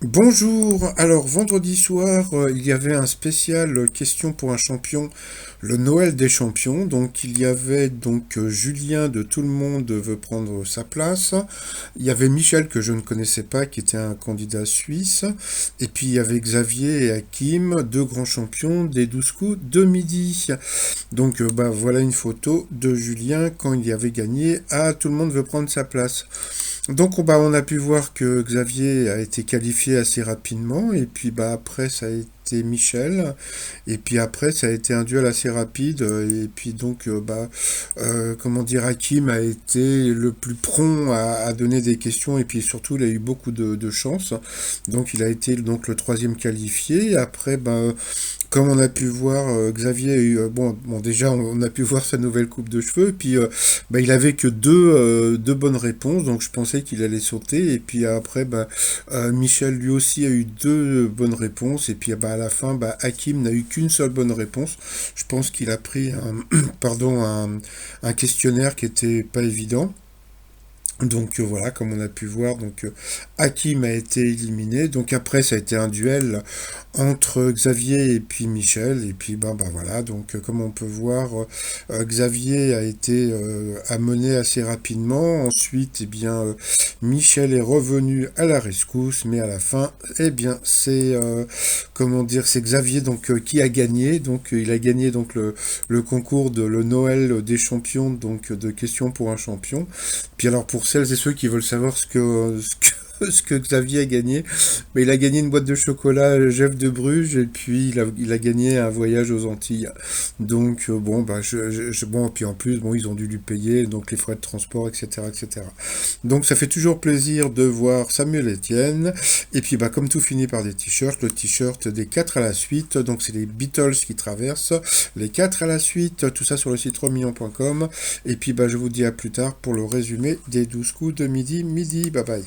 Bonjour, alors vendredi soir, il y avait un spécial question pour un champion, le Noël des champions. Donc il y avait Julien de Tout le monde veut prendre sa place. Il y avait Michel que je ne connaissais pas, qui était un candidat suisse. Et puis il y avait Xavier et Hakim, deux grands champions des 12 coups de midi. Voilà une photo de Julien quand il y avait gagné à Tout le monde veut prendre sa place. On a pu voir que Xavier a été qualifié assez rapidement, et puis après ça a été Michel, et puis après ça a été un duel assez rapide, et puis comment dire, Hakim a été le plus prompt à donner des questions, et puis surtout il a eu beaucoup de chance, donc il a été donc le troisième qualifié. Après, comme on a pu voir, Xavier a eu, déjà on a pu voir sa nouvelle coupe de cheveux, et puis il avait que deux bonnes réponses, donc je pensais qu'il allait sauter. Et puis après, Michel lui aussi a eu deux bonnes réponses, et puis à la fin, Hakim n'a eu qu'une seule bonne réponse. Je pense qu'il a pris un questionnaire qui était pas évident. Voilà, comme on a pu voir, Hakim a été éliminé. Donc après, ça a été un duel entre Xavier et puis Michel. Et puis voilà, comme on peut voir, Xavier a été amené assez rapidement. Ensuite, Michel est revenu à la rescousse, mais à la fin, c'est c'est Xavier qui a gagné. Il a gagné le concours de le Noël des champions, de questions pour un champion. Puis alors pour celles et ceux qui veulent savoir ce que Xavier a gagné, il a gagné une boîte de chocolat Jeff de Bruges, et puis il a gagné un voyage aux Antilles. Puis en plus ils ont dû lui payer donc les frais de transport, etc., etc. Donc ça fait toujours plaisir de voir Samuel Etienne. Et puis comme tout finit par des t-shirts, le t-shirt des 4 à la suite, donc c'est les Beatles qui traversent les 4 à la suite, tout ça sur le site 3millions.com. Et puis je vous dis à plus tard pour le résumé des 12 coups de midi. Bye bye.